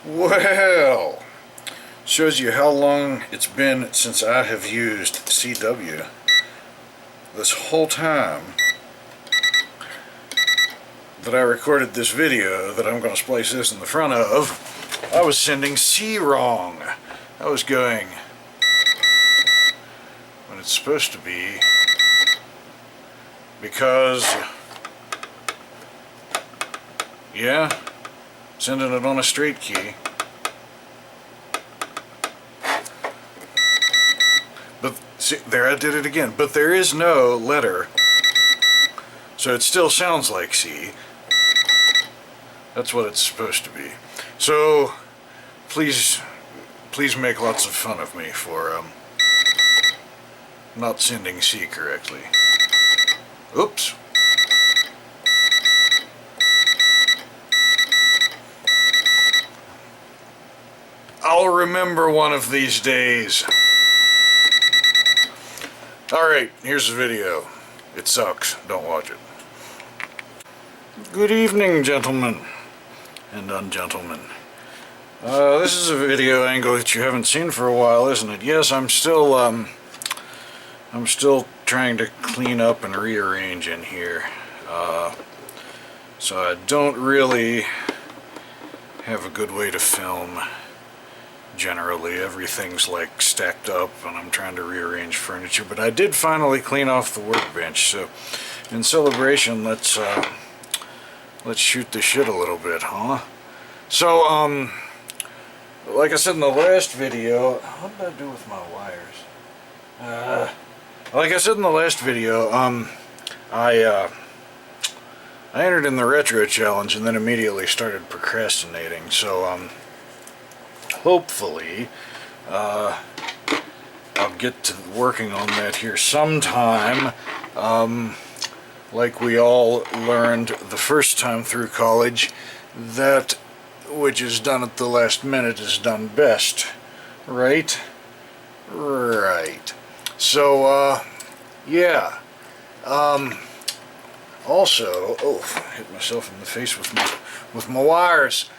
Well, shows you how long it's been since I have used CW. This whole time that I recorded this video that I'm going to splice this in the front of, I was sending C wrong. I was going when it's supposed to be, because, yeah, sending it on a straight key. But see, there I did it again. But there is no letter, so it still sounds like C. That's what it's supposed to be. So please make lots of fun of me for not sending C correctly. Oops. I'll remember one of these days. Alright, here's the video. It sucks. Don't watch it. Good evening, gentlemen and ungentlemen. This is a video angle that you haven't seen for a while, isn't it? Yes, I'm still trying to clean up and rearrange in here. So I don't really have a good way to film. Generally, everything's like stacked up and I'm trying to rearrange furniture, but I did finally clean off the workbench, so in celebration, let's shoot the shit a little bit, huh? So, like I said in the last video, what did I do with my wires? Like I said in the last video, I entered in the retro challenge and then immediately started procrastinating, so, hopefully, I'll get to working on that here sometime. Like we all learned the first time through college, that which is done at the last minute is done best. Right? Right. So, yeah. Also, oh, hit myself in the face with my wires.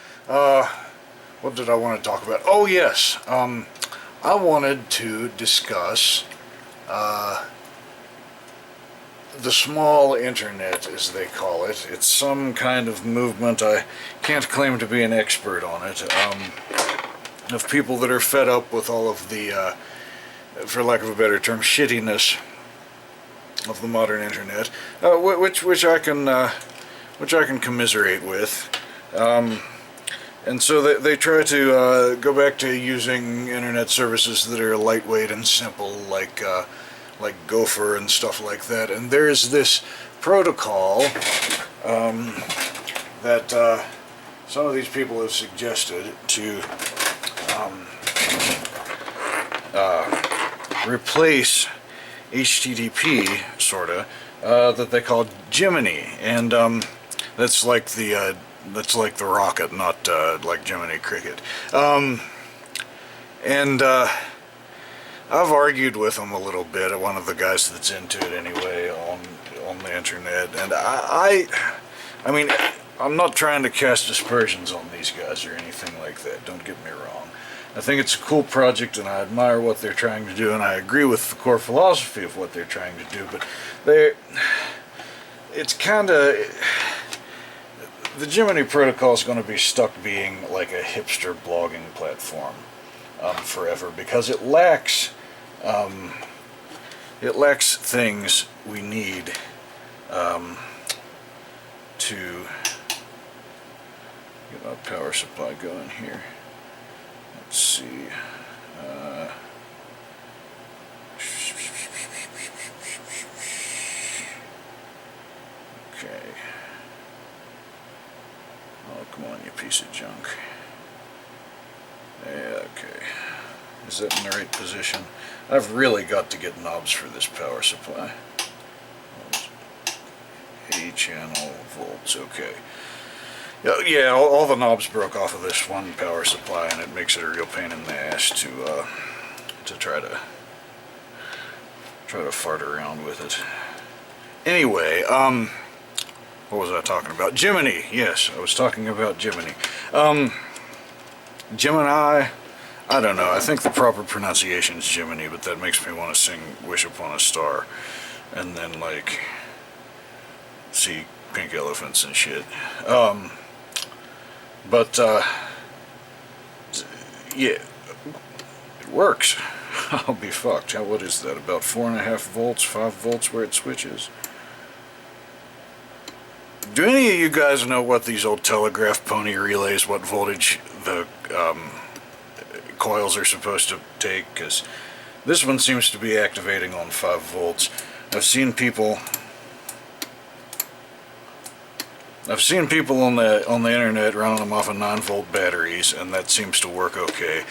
What did I want to talk about? Oh yes, I wanted to discuss the small internet, as they call it. It's some kind of movement. I can't claim to be an expert on it. Of people that are fed up with all of the, for lack of a better term, shittiness of the modern internet, which I can commiserate with. And so they try to go back to using internet services that are lightweight and simple, like Gopher and stuff like that. And there's this protocol that some of these people have suggested to replace HTTP, sorta, that they call Gemini, and that's like the rocket, not like Gemini Cricket. I've argued with them a little bit, one of the guys that's into it anyway, on the internet, and I mean, I'm not trying to cast aspersions on these guys or anything like that, don't get me wrong. I think it's a cool project and I admire what they're trying to do, and I agree with the core philosophy of what they're trying to do, but it's kinda, the Gemini protocol is going to be stuck being like a hipster blogging platform forever, because it lacks things we need to get our power supply going here. Let's see. Okay. Oh, come on, you piece of junk. Yeah, okay. Is that in the right position? I've really got to get knobs for this power supply. A channel volts, okay. Yeah, all the knobs broke off of this one power supply, and it makes it a real pain in the ass to try to fart around with it. Anyway, what was I talking about? Gemini, yes, I was talking about Gemini. Gemini, I don't know. I think the proper pronunciation is Gemini, but that makes me want to sing Wish Upon a Star. And then, like, see pink elephants and shit. But, yeah, it works. I'll be fucked. What is that? About 4.5 volts, 5 volts where it switches? Do any of you guys know what these old Telegraph pony relays, what voltage the coils are supposed to take? Because this one seems to be activating on 5 volts. I've seen people on the internet running them off of 9-volt batteries, and that seems to work okay.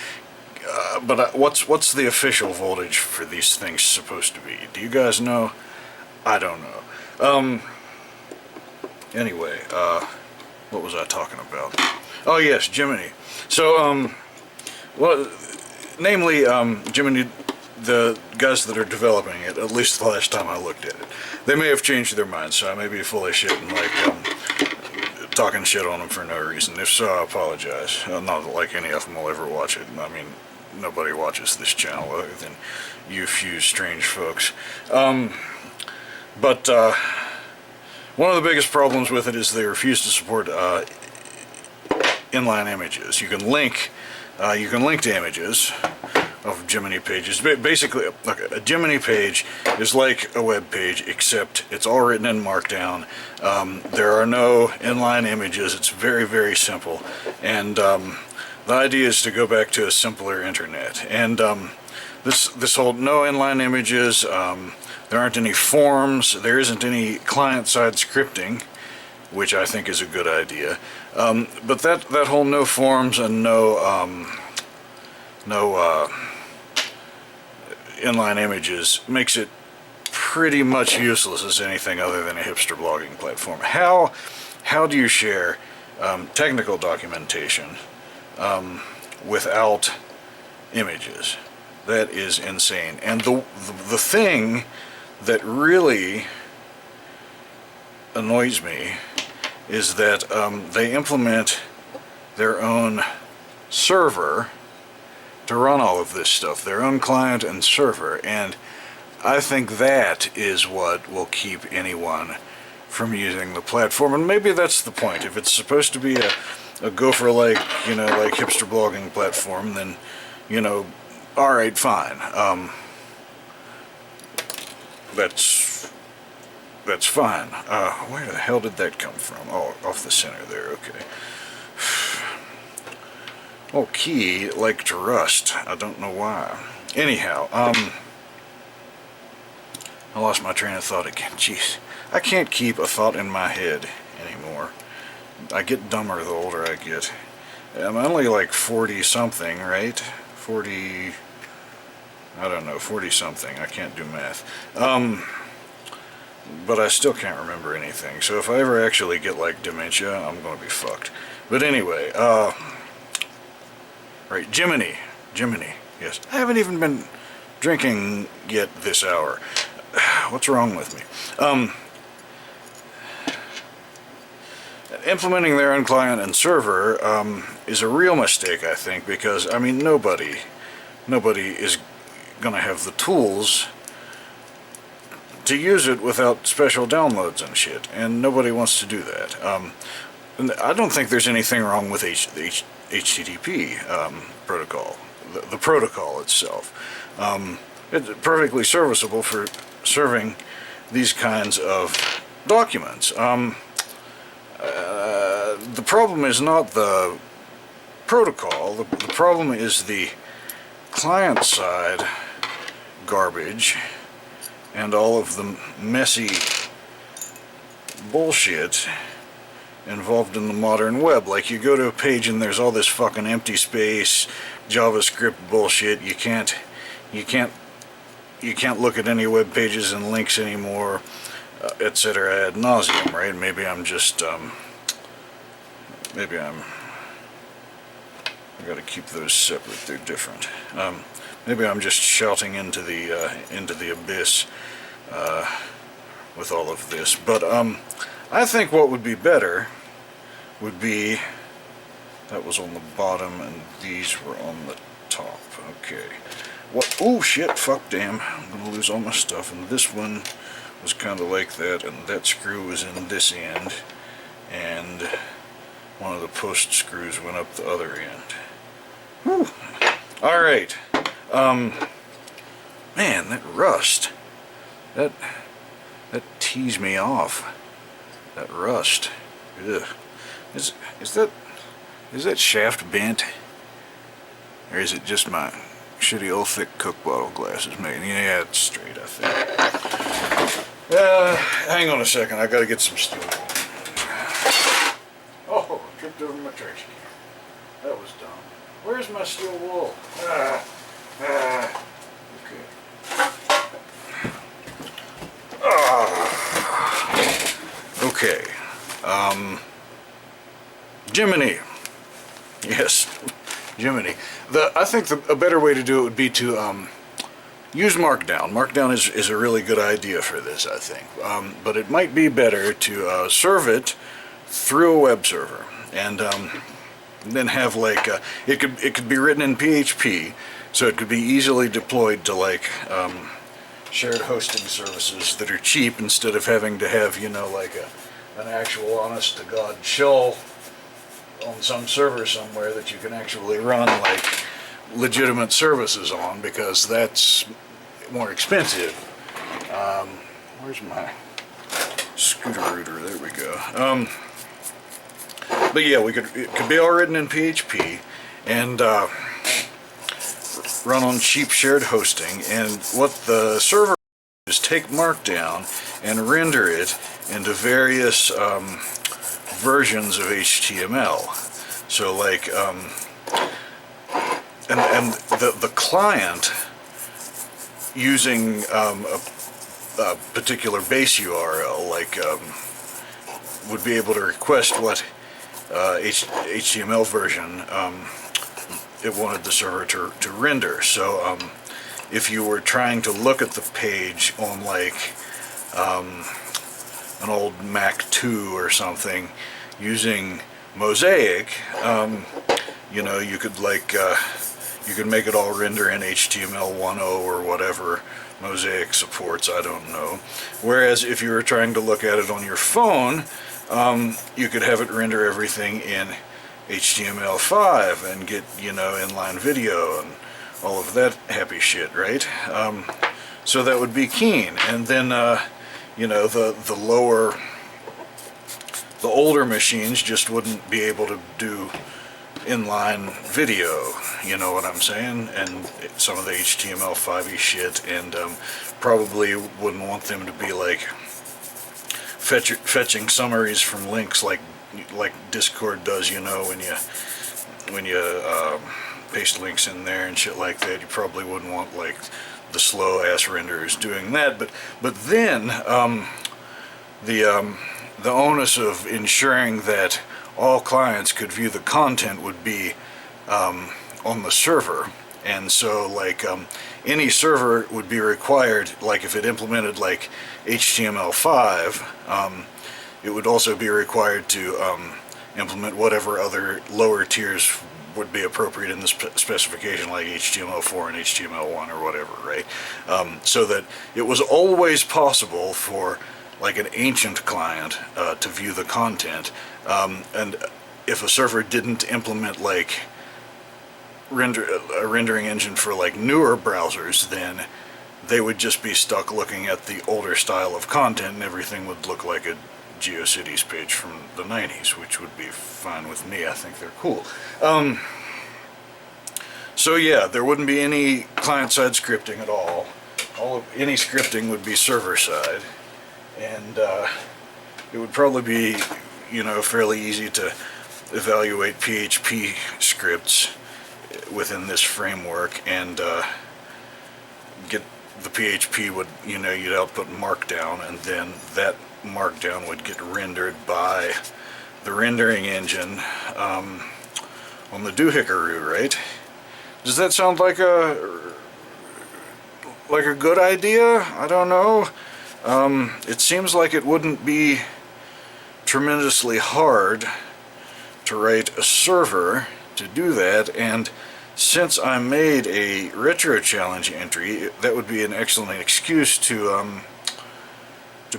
But what's the official voltage for these things supposed to be? Do you guys know? I don't know. Anyway, what was I talking about? Oh yes, Gemini. So, well, namely, Gemini, the guys that are developing it, at least the last time I looked at it, they may have changed their minds, so I may be full of shit and, like, talking shit on them for no reason. If so, I apologize. Not like any of them will ever watch it. I mean, nobody watches this channel other than you few strange folks. But one of the biggest problems with it is they refuse to support inline images. You can link to images of Gemini pages. Basically, a Gemini page is like a web page, except it's all written in Markdown. There are no inline images. It's very, very simple. And the idea is to go back to a simpler internet. And this whole no inline images, there aren't any forms, there isn't any client-side scripting, which I think is a good idea. But that whole no forms and no inline images makes it pretty much useless as anything other than a hipster blogging platform. How do you share technical documentation without images? That is insane. And the thing that really annoys me is that they implement their own server to run all of this stuff, their own client and server, and I think that is what will keep anyone from using the platform. And maybe that's the point. If it's supposed to be a gopher like hipster blogging platform, then, alright, fine. That's fine. Where the hell did that come from? Oh, off the center there, okay. Oh, key like to rust. I don't know why. Anyhow, I lost my train of thought again. Jeez. I can't keep a thought in my head anymore. I get dumber the older I get. I'm only like 40-something, right? 40... I don't know, 40-something. I can't do math. But I still can't remember anything. So if I ever actually get, like, dementia, I'm gonna be fucked. But anyway, right, Gemini, yes. I haven't even been drinking yet this hour. What's wrong with me? Implementing their own client and server is a real mistake, I think, because, I mean, nobody is gonna have the tools to use it without special downloads and shit, and nobody wants to do that. And I don't think there's anything wrong with the HTTP protocol, the protocol itself. It's perfectly serviceable for serving these kinds of documents. The problem is not the protocol, the problem is the client-side garbage and all of the messy bullshit involved in the modern web. Like, you go to a page and there's all this fucking empty space, JavaScript bullshit. You can't look at any web pages and links anymore, etc. ad nauseum, right? Maybe I'm just I gotta keep those separate. They're different. Maybe I'm just shouting into the abyss with all of this. But I think what would be better would be That was on the bottom, and these were on the top. Okay. What? Oh shit! Fuck! Damn! I'm gonna lose all my stuff. And this one was kind of like that, and that screw was in this end, and one of the post screws went up the other end. Whew. All right. Man, that rust. That teased me off. That rust. Ugh. Is that shaft bent? Or is it just my shitty old thick Coke bottle glasses made? Yeah, it's straight, I think. Hang on a second, I gotta get some steel wool. Oh, tripped over my trash can. That was dumb. Where's my steel wool? Okay. Okay. Gemini. Yes, Gemini. I think a better way to do it would be to use Markdown. Markdown is a really good idea for this, I think. But it might be better to serve it through a web server, and then have like it could be written in PHP, so it could be easily deployed to like shared hosting services that are cheap, instead of having to have, you know, like an actual honest to God shell on some server somewhere that you can actually run like legitimate services on, because that's more expensive. Where's my scooter-rooter? There we go. But yeah, it could be all written in PHP and run on cheap shared hosting, and what the server is take Markdown and render it into various versions of HTML. So like and the client, using a particular base URL, like would be able to request what HTML version it wanted the server to render. So if you were trying to look at the page on like an old Mac 2 or something using Mosaic, you know, you could like you could make it all render in HTML 1.0 or whatever Mosaic supports, I don't know. Whereas if you were trying to look at it on your phone, you could have it render everything in HTML5 and get, you know, inline video and all of that happy shit, right? So that would be keen. And then, you know, the older machines just wouldn't be able to do inline video, you know what I'm saying? And some of the HTML5y shit, and probably wouldn't want them to be like fetching summaries from links like Discord does, you know, when you paste links in there and shit like that. You probably wouldn't want like the slow ass renderers doing that. But then the onus of ensuring that all clients could view the content would be on the server. And so like any server would be required, like if it implemented like HTML5, it would also be required to implement whatever other lower tiers would be appropriate in the specification, like HTML4 and HTML1 or whatever, right? So that it was always possible for like an ancient client to view the content, and if a server didn't implement like a rendering engine for like newer browsers, then they would just be stuck looking at the older style of content, and everything would look like a GeoCities page from the 90s, which would be fine with me. I think they're cool. So yeah, there wouldn't be any client-side scripting at all. Any scripting would be server-side, and it would probably be, you know, fairly easy to evaluate PHP scripts within this framework, and get the PHP would, you know, you'd output Markdown, and then that Markdown would get rendered by the rendering engine on the doohickaroo, right? Does that sound like a good idea? I don't know. It seems like it wouldn't be tremendously hard to write a server to do that, and since I made a retro challenge entry, that would be an excellent excuse to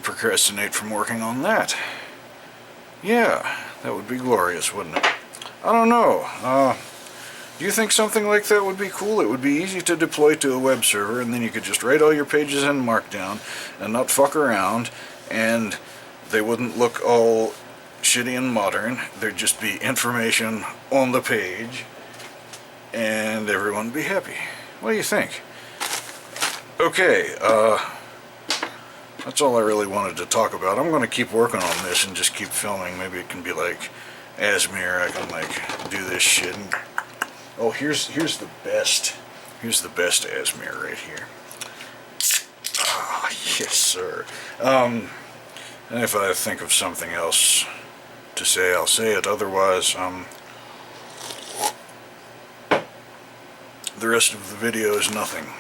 procrastinate from working on that. Yeah, that would be glorious, wouldn't it? I don't know. Do you think something like that would be cool? It would be easy to deploy to a web server, and then you could just write all your pages in Markdown and not fuck around, and they wouldn't look all shitty and modern. There'd just be information on the page, and everyone would be happy. What do you think? Okay, that's all I really wanted to talk about. I'm going to keep working on this and just keep filming. Maybe it can be like Asmir. I can like do this shit. And, oh, here's the best. Here's the best Asmir right here. Ah, yes, sir. And if I think of something else to say, I'll say it. Otherwise, the rest of the video is nothing.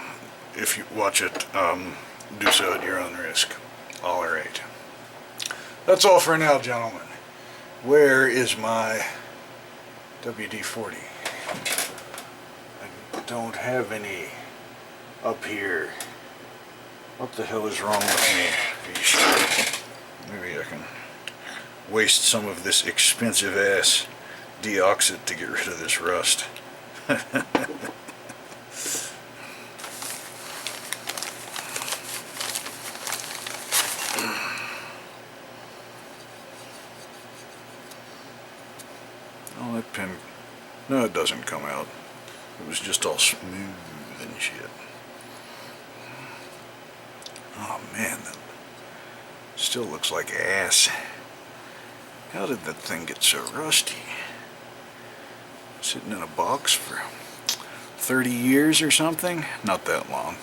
If you watch it, do so at your own risk. Alright. That's all for now, gentlemen. Where is my WD-40? I don't have any up here. What the hell is wrong with me? Maybe I can waste some of this expensive ass deoxit to get rid of this rust. Oh, that pen... No, it doesn't come out. It was just all smooth and shit. Oh man, that still looks like ass. How did that thing get so rusty? Sitting in a box for 30 years or something? Not that long.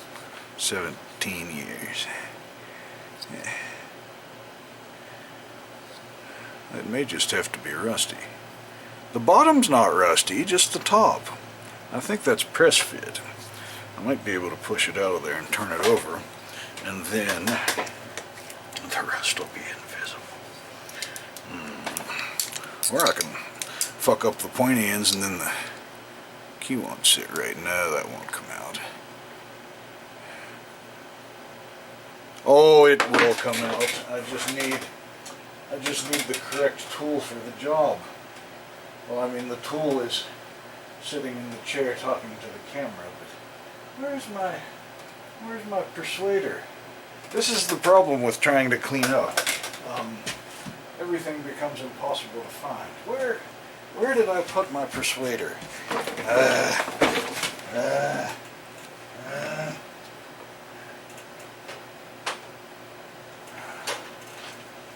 17 years. Yeah. It may just have to be rusty. The bottom's not rusty, just the top. I think that's press fit. I might be able to push it out of there and turn it over, and then the rest will be invisible. Or I can fuck up the pointy ends and then the key won't sit right. No, that won't come out. Oh, it will come out. I just need the correct tool for the job. Well, I mean, the tool is sitting in the chair talking to the camera, but where's my persuader? This is the problem with trying to clean up. Everything becomes impossible to find. Where did I put my persuader?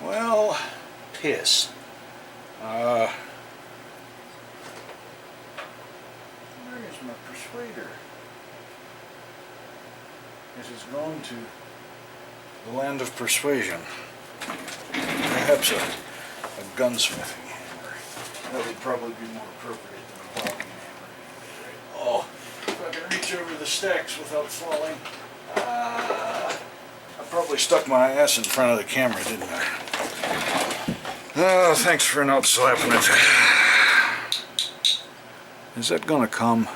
Well, piss. Where's my persuader? It has gone to the land of persuasion. Perhaps a gunsmithing hammer. That would probably be more appropriate than a walking hammer. Oh, if I can reach over the stacks without falling. I probably stuck my ass in front of the camera, didn't I? Oh, thanks for not slapping it. Is that gonna come?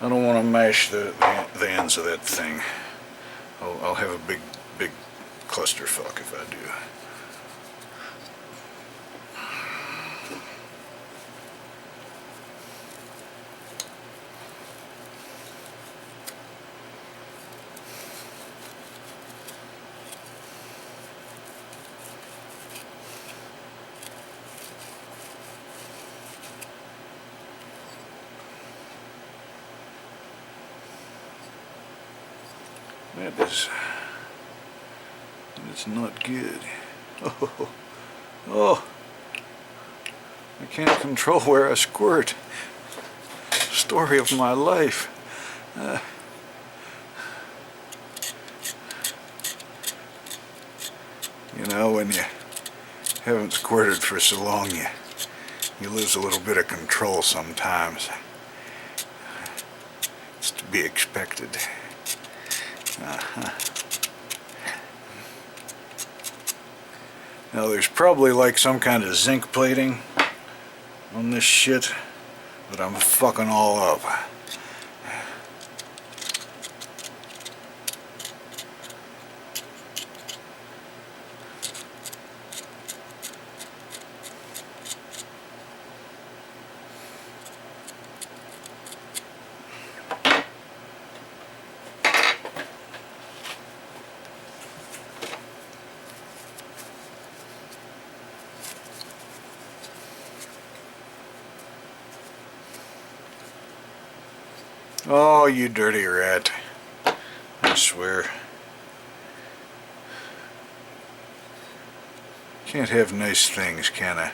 I don't want to mash the ends of that thing. I'll have a big clusterfuck if I do. It's not good. Oh, I can't control where I squirt. Story of my life. You know, when you haven't squirted for so long, you lose a little bit of control sometimes. be expected. Now there's probably like some kind of zinc plating on this shit, but I'm fucking all up. Oh, you dirty rat. I swear. Can't have nice things, can I?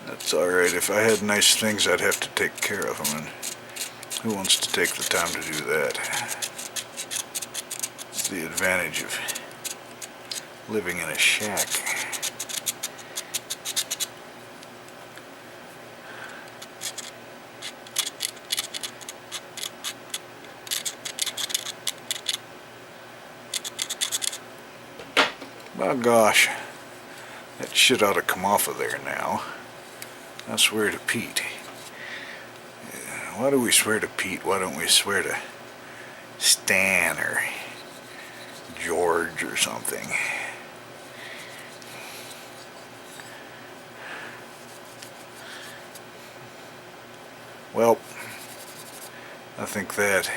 That's alright. If I had nice things, I'd have to take care of them, and who wants to take the time to do that? It's the advantage of living in a shack. Oh gosh, that shit ought to come off of there now. I swear to Pete. Why do we swear to Pete? Why don't we swear to Stan or George or something? Well, I think that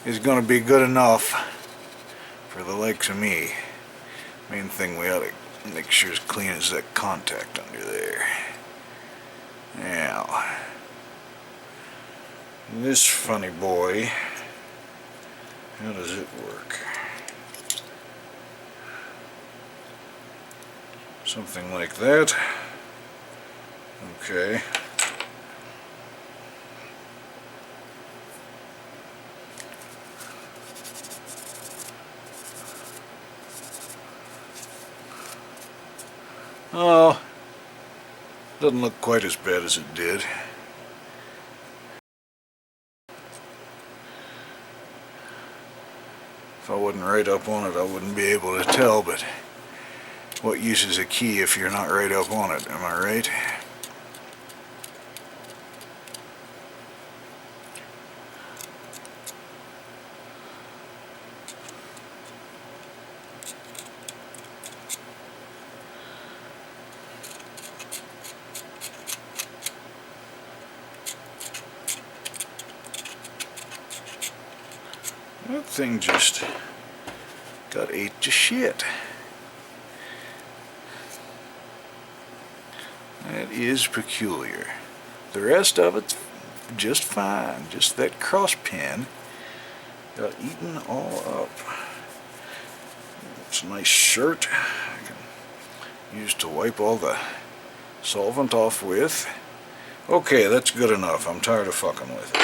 is going to be good enough for the likes of me. Main thing we ought to make sure is clean as that contact under there. Now, this funny boy, how does it work? Something like that. Okay. Oh, doesn't look quite as bad as it did. If I wasn't right up on it, I wouldn't be able to tell, but what use is a key if you're not right up on it, am I right? That thing just got ate to shit. That is peculiar. The rest of it's just fine. Just that cross pin got eaten all up. It's a nice shirt I can use to wipe all the solvent off with. Okay, that's good enough. I'm tired of fucking with it.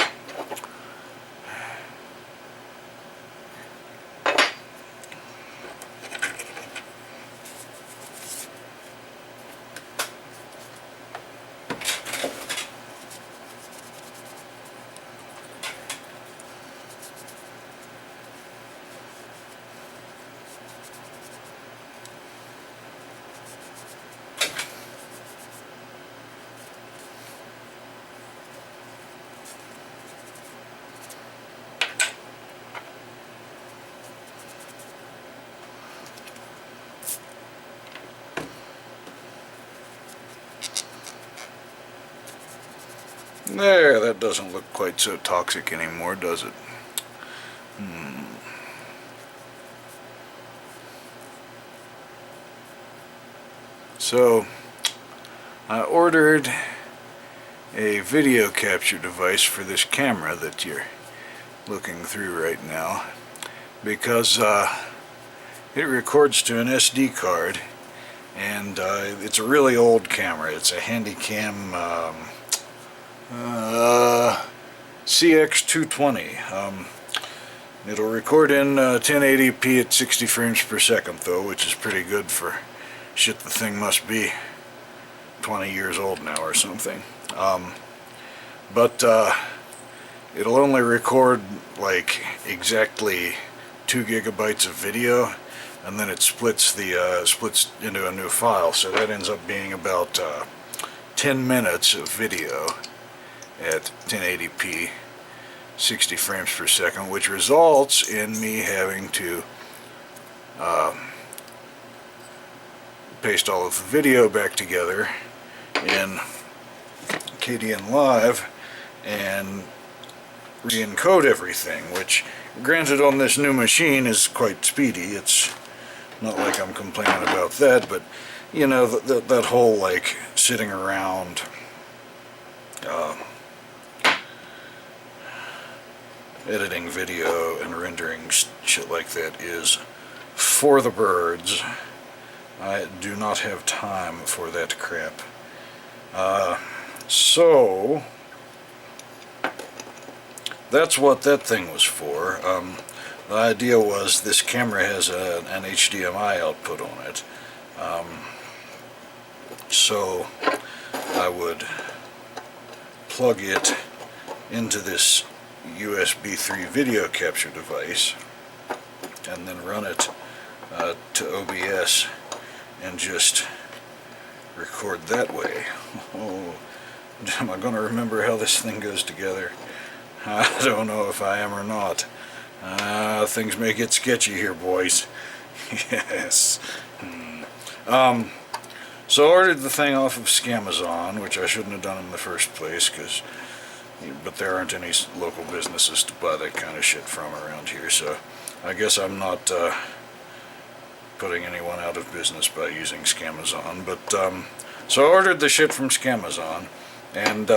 There, that doesn't look quite so toxic anymore, does it? So, I ordered a video capture device for this camera that you're looking through right now because it records to an SD card, and it's a really old camera. It's a Handycam CX220. It'll record in 1080p at 60 frames per second though, which is pretty good for shit. The thing must be 20 years old now or something. but it'll only record like exactly 2 gigabytes of video, and then it splits into a new file, so that ends up being about 10 minutes of video at 1080p 60 frames per second, which results in me having to paste all of the video back together in KDN Live and re-encode everything, which granted on this new machine is quite speedy. It's not like I'm complaining about that, but you know, that whole like sitting around editing video and rendering shit like that is for the birds. I do not have time for that crap. So that's what that thing was for. The idea was this camera has an HDMI output on it. So I would plug it into this USB 3 video capture device and then run it to OBS and just record that way. Oh, am I going to remember how this thing goes together? I don't know if I am or not. Things may get sketchy here, boys. Yes. So I ordered the thing off of Scamazon, which I shouldn't have done in the first place, but there aren't any local businesses to buy that kind of shit from around here, so I guess I'm not putting anyone out of business by using Scamazon. But so I ordered the shit from Scamazon, and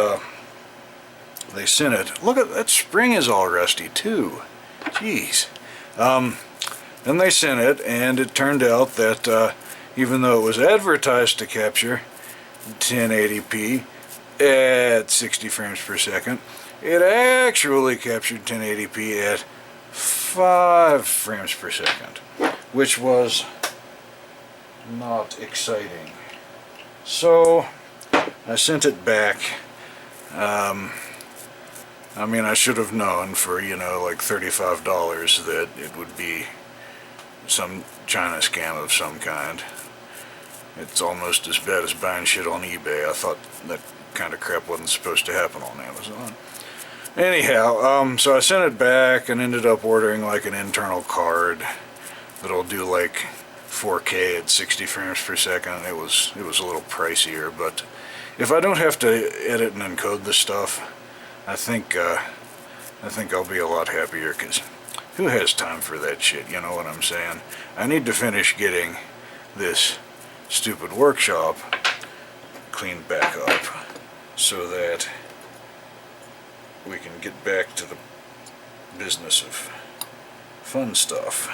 they sent it. Look at that, spring is all rusty too. Jeez. Then they sent it, and it turned out that even though it was advertised to capture 1080p at 60 frames per second, it actually captured 1080p at 5 frames per second, which was not exciting. So I sent it back. I mean, I should have known for, you know, like $35 that it would be some China scam of some kind. It's almost as bad as buying shit on eBay. I thought that kind of crap wasn't supposed to happen on Amazon. Anyhow, so I sent it back and ended up ordering like an internal card that'll do like 4K at 60 frames per second. It was a little pricier, but if I don't have to edit and encode this stuff, I think I'll be a lot happier, because who has time for that shit, you know what I'm saying? I need to finish getting this stupid workshop cleaned back up so that we can get back to the business of fun stuff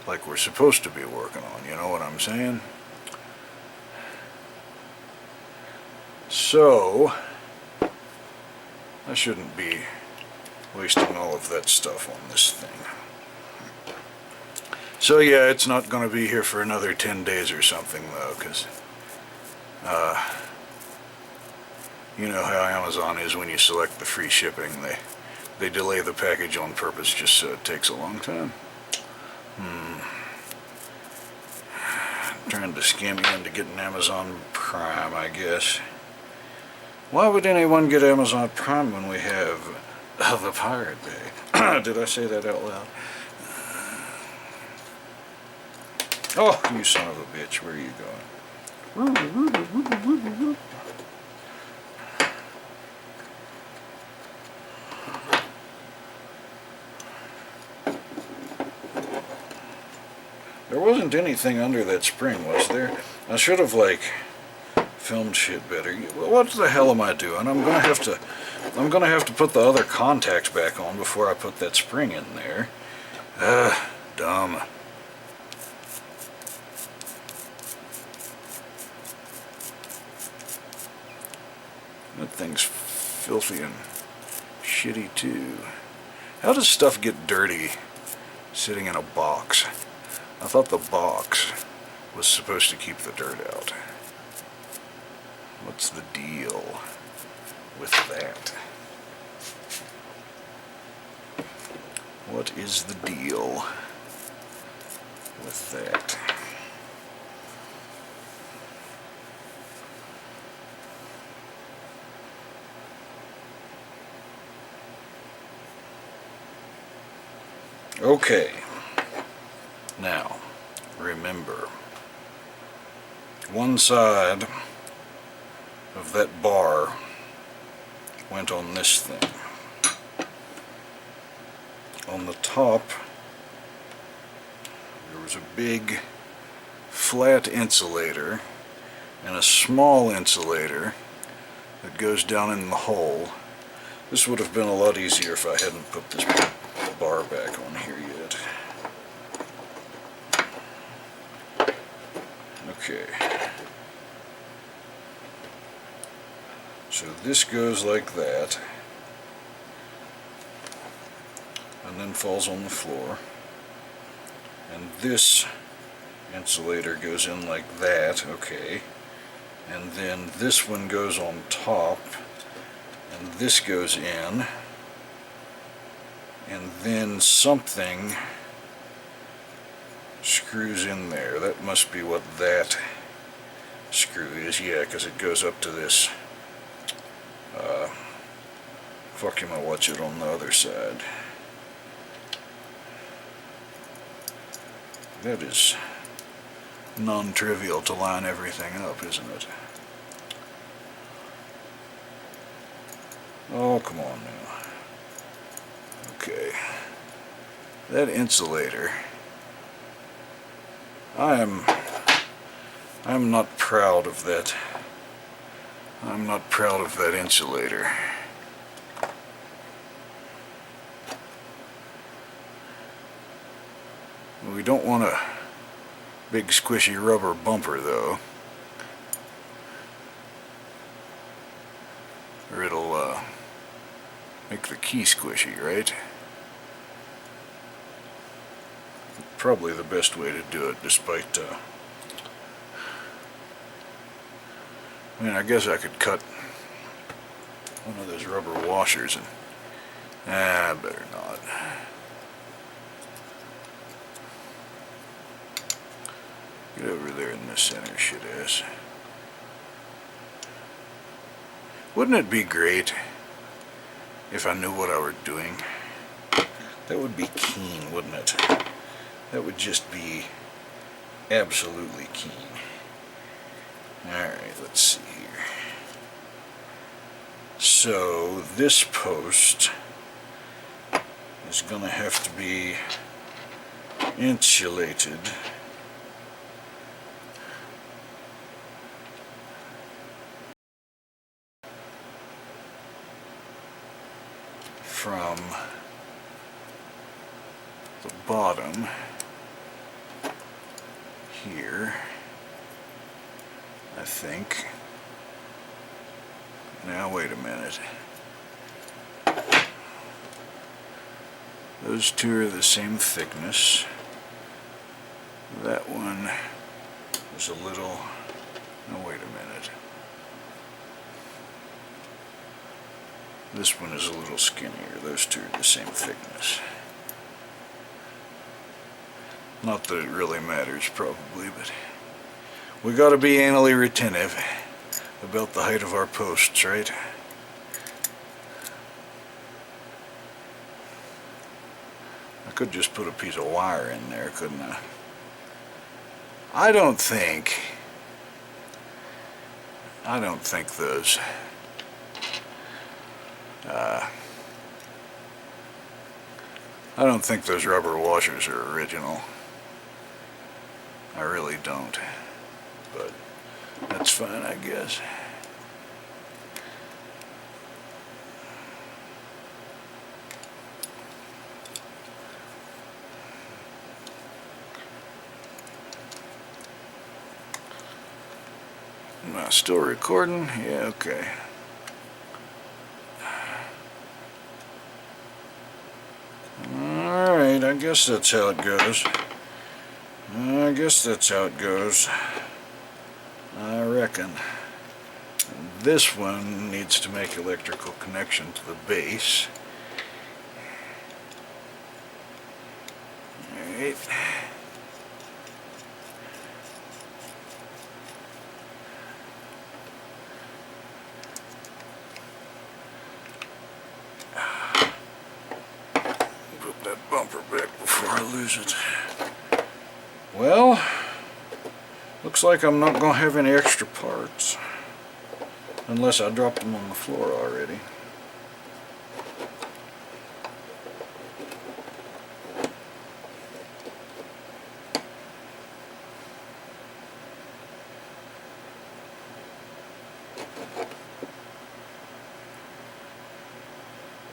like we're supposed to be working on, you know what I'm saying? So I shouldn't be wasting all of that stuff on this thing. So yeah, it's not going to be here for another 10 days or something though, because you know how Amazon is when you select the free shipping. They delay the package on purpose just so it takes a long time. Trying to scam you into getting Amazon Prime, I guess. Why would anyone get Amazon Prime when we have the Pirate Bay? Did I say that out loud? Oh, you son of a bitch, where are you going? There wasn't anything under that spring, was there? I should have, like, filmed shit better. What the hell am I doing? I'm gonna have to put the other contacts back on before I put that spring in there. Dumb. That thing's filthy and shitty too. How does stuff get dirty sitting in a box? I thought the box was supposed to keep the dirt out. What's the deal with that? What is the deal with that? Okay, now remember, one side of that bar went on this thing. On the top there was a big flat insulator and a small insulator that goes down in the hole. This would have been a lot easier if I hadn't put this bar back on here yet. Okay. So this goes like that, and then falls on the floor. And this insulator goes in like that, okay. And then this one goes on top, and this goes in, and then something screws in there. That must be what that screw is, yeah, because it goes up to this. Fuck, you might watch it on the other side. That is non-trivial to line everything up, isn't it? Oh, come on now. Okay. That insulator. I'm not proud of that. I'm not proud of that insulator. We don't want a big squishy rubber bumper though, or it'll make the key squishy, right? Probably the best way to do it, despite I mean, I guess I could cut one of those rubber washers and better not. Get over there in the center, shit ass. Wouldn't it be great if I knew what I were doing? That would be keen, wouldn't it? That would just be absolutely keen. Alright, let's see here. So, this post is going to have to be insulated from the bottom here, I think. Now wait a minute. Those two are the same thickness. That one is a little... No, wait a minute. This one is a little skinnier. Those two are the same thickness. Not that it really matters, probably, but we gotta be anally retentive about the height of our posts, right? I could just put a piece of wire in there, couldn't I? I don't think those I don't think those rubber washers are original. I really don't. But that's fine, I guess. Am I still recording? Yeah, okay. Alright, I guess that's how it goes. I guess that's how it goes. I reckon. And this one needs to make electrical connection to the base. Alright. Put that bumper back before I lose it. Well, looks like I'm not going to have any extra parts. Unless I dropped them on the floor already.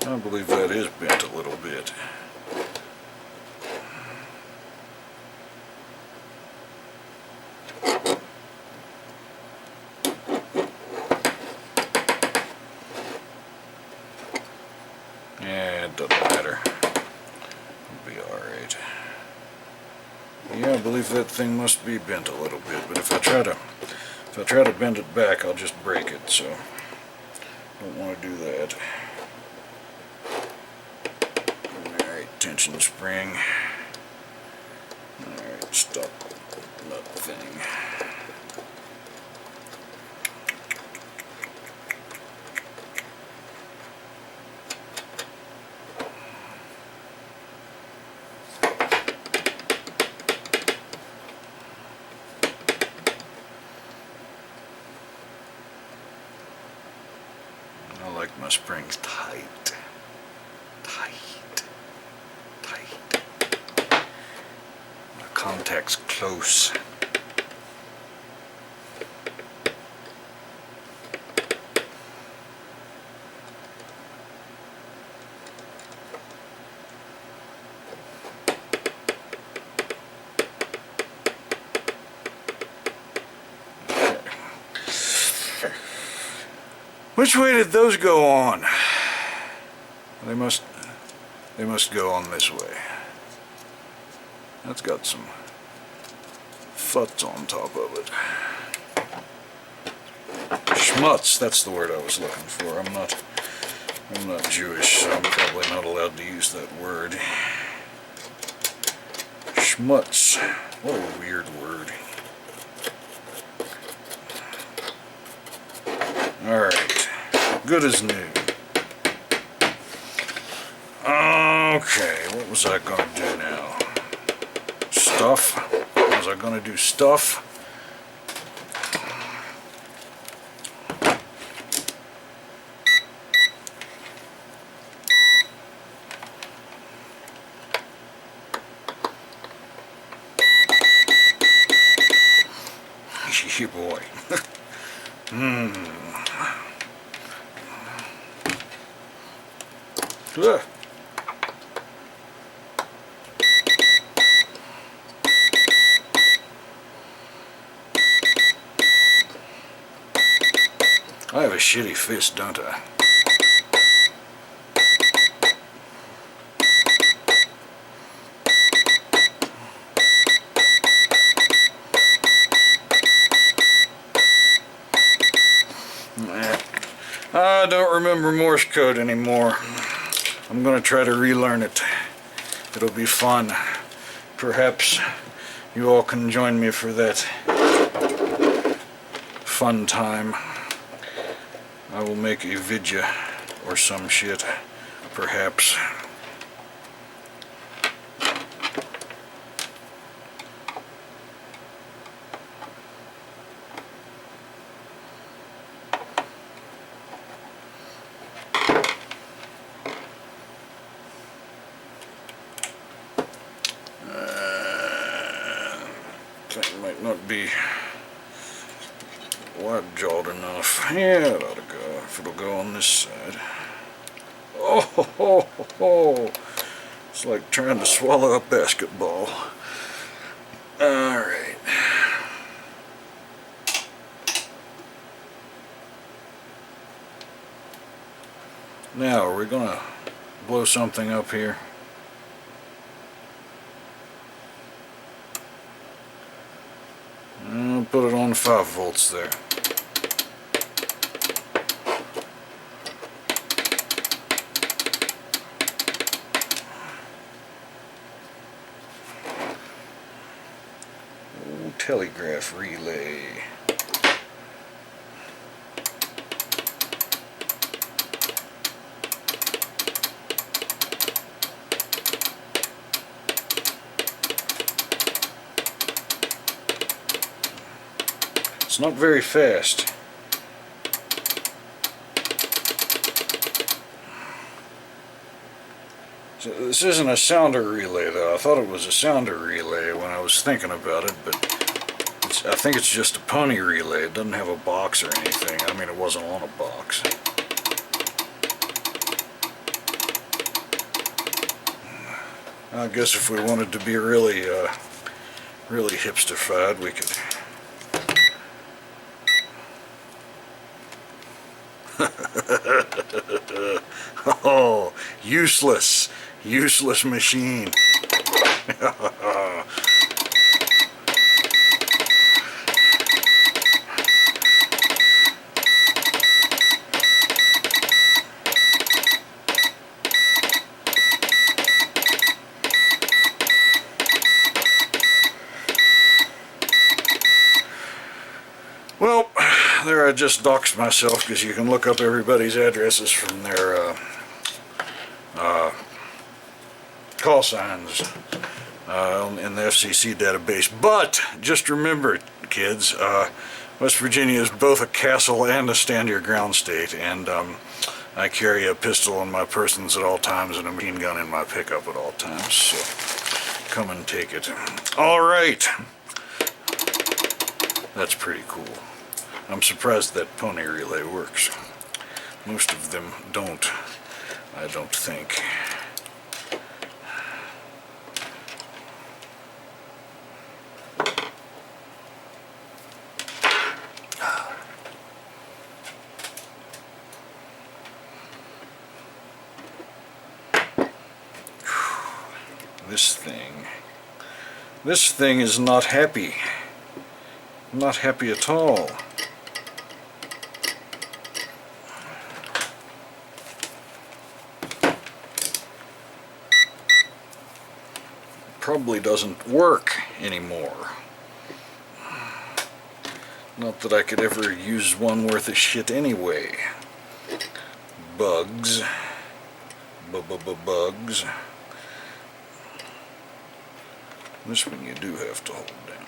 I believe that is bent a little bit. Yeah, it doesn't matter. It'll be alright. Yeah, I believe that thing must be bent a little bit, but if I try to bend it back, I'll just break it, so don't want to do that. Alright, tension spring. Alright, stop nut thing. I like my springs tight. Tight. My contact's close. Which way did those go on? They must go on this way. That's got some futs on top of it. Schmutz, that's the word I was looking for. I'm not Jewish, so I'm probably not allowed to use that word. Schmutz. What a weird word. Alright. Good as new. Okay, what was I going to do now? Stuff? Was I going to do stuff? Yeah, boy. Ugh. I have a shitty fist, don't I? I don't remember Morse code anymore. I'm going to try to relearn it. It'll be fun. Perhaps you all can join me for that fun time. I will make a vidya or some shit, perhaps. That might not be wide-jawed enough. Yeah, it ought to go, if it'll go on this side. Oh, ho, ho, ho. It's like trying to swallow a basketball. Alright. Now, are we gonna blow something up here? I'll put it on 5 volts there. telegraph relay. It's not very fast. So this isn't a sounder relay though. I thought it was a sounder relay when I was thinking about it, but I think it's just a pony relay. It doesn't have a box or anything. I mean, it wasn't on a box. I guess if we wanted to be really hipsterfied, we could. Oh, useless machine. Well, there I just doxed myself, because you can look up everybody's addresses from their call signs in the FCC database. But just remember, kids, West Virginia is both a castle and a stand-your-ground state, and I carry a pistol in my persons at all times and a machine gun in my pickup at all times, so come and take it. All right. That's pretty cool. I'm surprised that pony relay works. Most of them don't, I don't think. This thing is not happy. Not happy at all. Probably doesn't work anymore. Not that I could ever use one worth of shit anyway. Bugs. Bugs. This one you do have to hold down.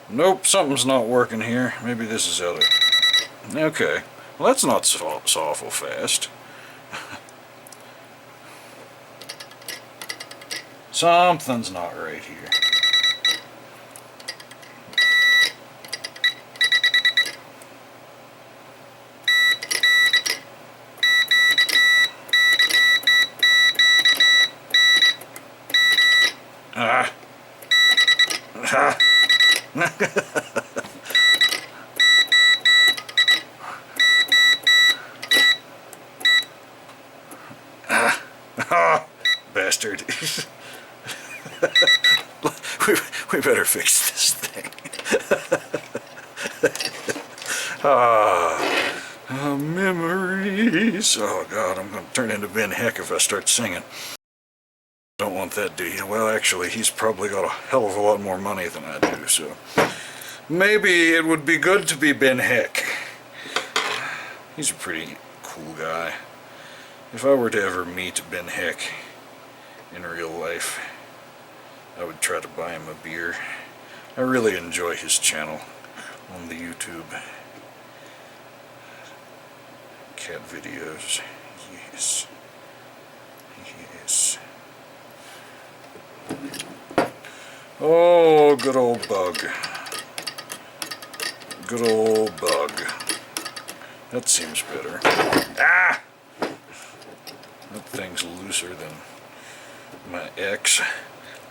Nope, something's not working here. Maybe this is out of... Okay. Well, that's not so awful fast. Something's not right here. Bastard. we better fix this thing. Memories. Oh God, I'm going to turn into Ben Heck if I start singing. Don't want that, do you? Well, actually, he's probably got a hell of a lot more money than I do, so maybe it would be good to be Ben Heck. He's a pretty cool guy. If I were to ever meet Ben Heck in real life, I would try to buy him a beer. I really enjoy his channel on the YouTube. Cat videos. Yes. Yes. Oh, good old bug. Good old bug. That seems better. Ah! That thing's looser than my ex.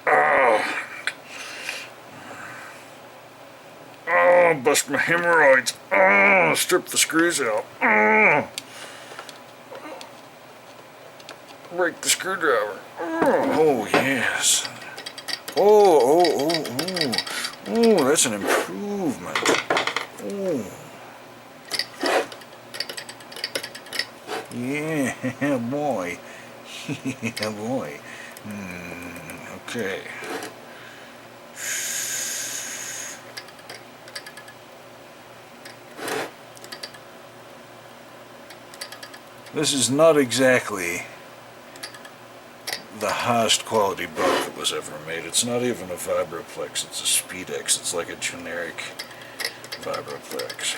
Oh! Oh, bust my hemorrhoids. Oh, strip the screws out. Oh! Break the screwdriver. Oh, yes. Oh, that's an improvement. Oh. Yeah, boy. Yeah, boy. Okay. This is not exactly the highest quality buck that was ever made. It's not even a Vibroplex, it's a Speedex. It's like a generic Vibroplex.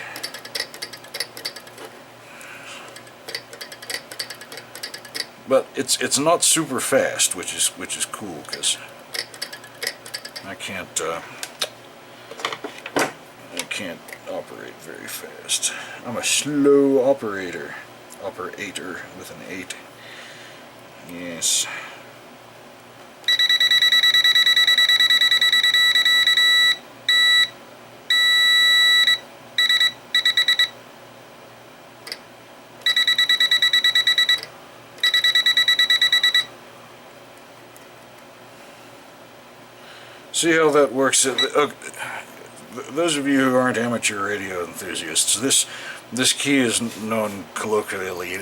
But it's not super fast, which is cool, because I can't operate very fast. I'm a slow operator. Operator with an 8. Yes. See how that works. Those of you who aren't amateur radio enthusiasts, this key is known colloquially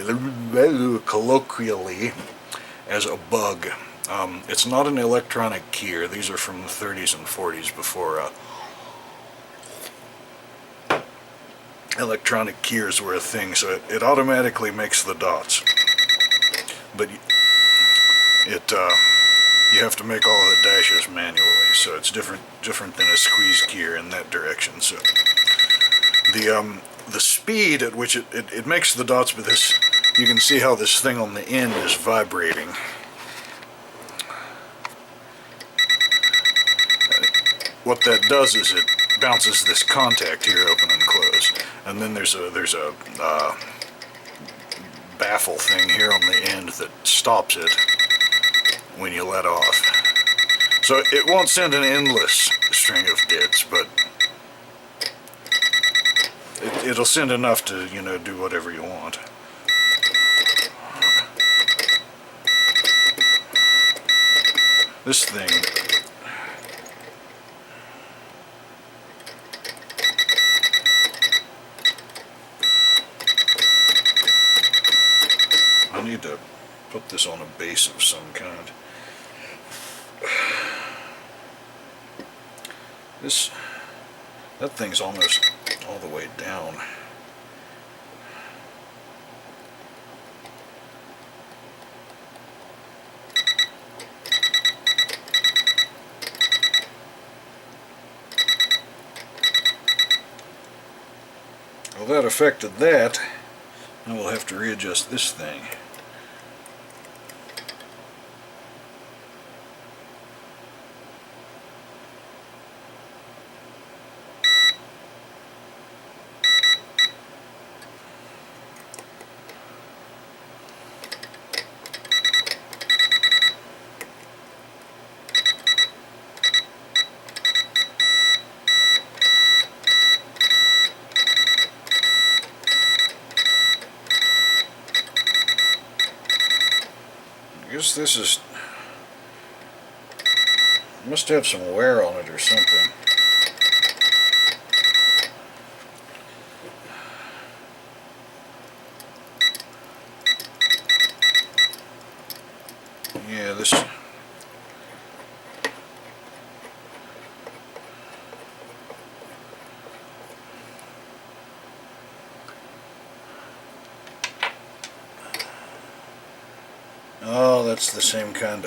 as a bug. It's not an electronic keyer. These are from the 30s and 40s, before electronic keyers were a thing. So it automatically makes the dots, but you have to make all of the dashes manually. So it's different than a squeeze keyer in that direction. So the speed at which it makes the dots with this, you can see how this thing on the end is vibrating. What that does is it bounces this contact here open and close, and then there's a baffle thing here on the end that stops it when you let off. So it won't send an endless string of bits, but it'll send enough to, do whatever you want. This thing, I need to put this on a base of some kind. That thing's almost all the way down. Well, that affected that. Now we'll have to readjust this thing. I guess this must have some wear on it or something. Yeah, this. Oh, that's the same kind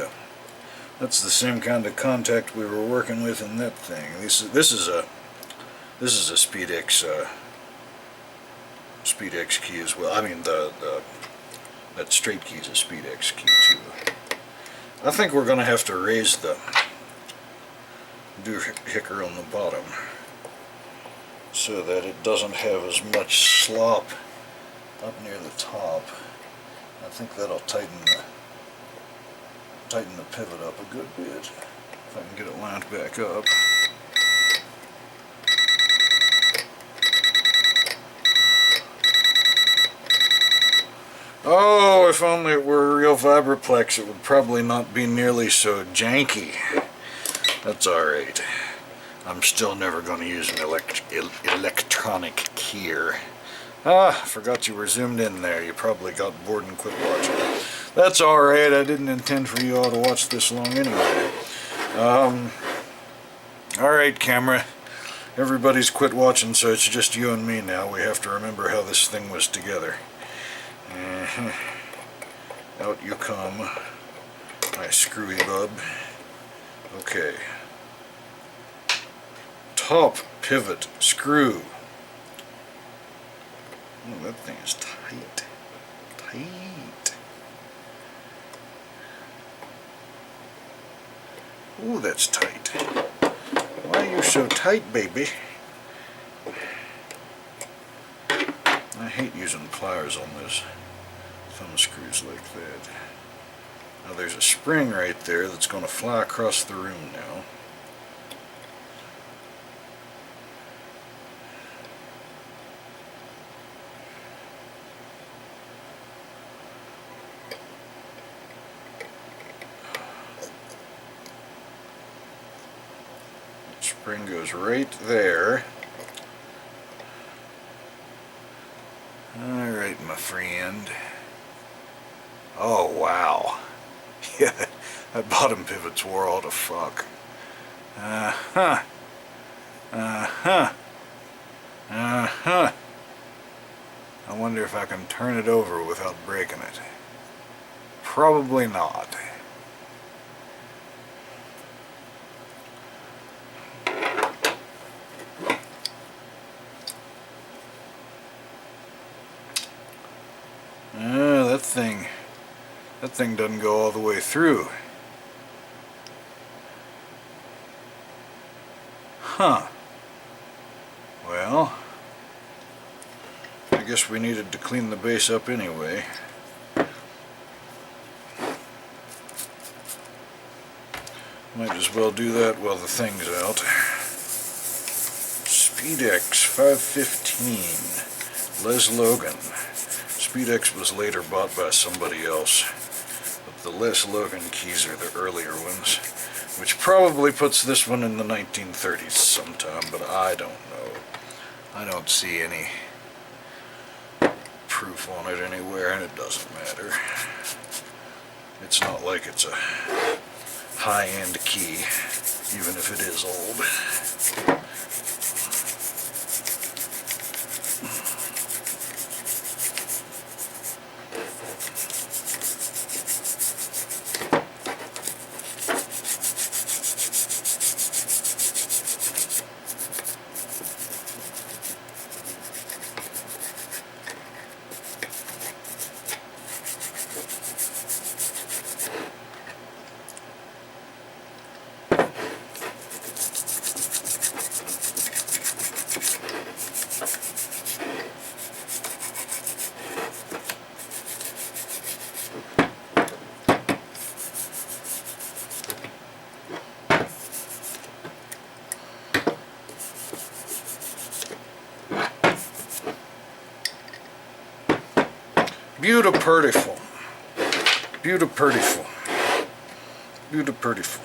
of contact we were working with in that thing. This is a Speedex key as well. I mean that straight key is a Speedex key too. I think we're going to have to raise the doohickey on the bottom so that it doesn't have as much slop up near the top. I think that'll tighten the pivot up a good bit, if I can get it lined back up. Oh, if only it were a real Vibroplex, it would probably not be nearly so janky. That's alright. I'm still never going to use an electronic keyer. Ah, forgot you were zoomed in there. You probably got bored and quit watching. That's alright, I didn't intend for you all to watch this long anyway. Alright, camera. Everybody's quit watching, so it's just you and me now. We have to remember how this thing was together. Out you come, my screwy bub. Okay. Top pivot screw. Oh, that thing is tight. Tight. Ooh, that's tight. Why are you so tight, baby? I hate using pliers on those thumb screws like that. Now there's a spring right there that's going to fly across the room now. Spring goes right there. Alright, my friend. Oh, wow. Yeah, that bottom pivot's wore all to fuck. Uh-huh. Uh-huh. Uh-huh. I wonder if I can turn it over without breaking it. Probably not. That thing doesn't go all the way through. Huh. Well, I guess we needed to clean the base up anyway. Might as well do that while the thing's out. Speedex 515. Les Logan. Speedex was later bought by somebody else. But the Les Logan keys are the earlier ones, which probably puts this one in the 1930s sometime, but I don't know. I don't see any proof on it anywhere, and it doesn't matter. It's not like it's a high-end key, even if it is old. Beautiful. Beautiful. Beautiful.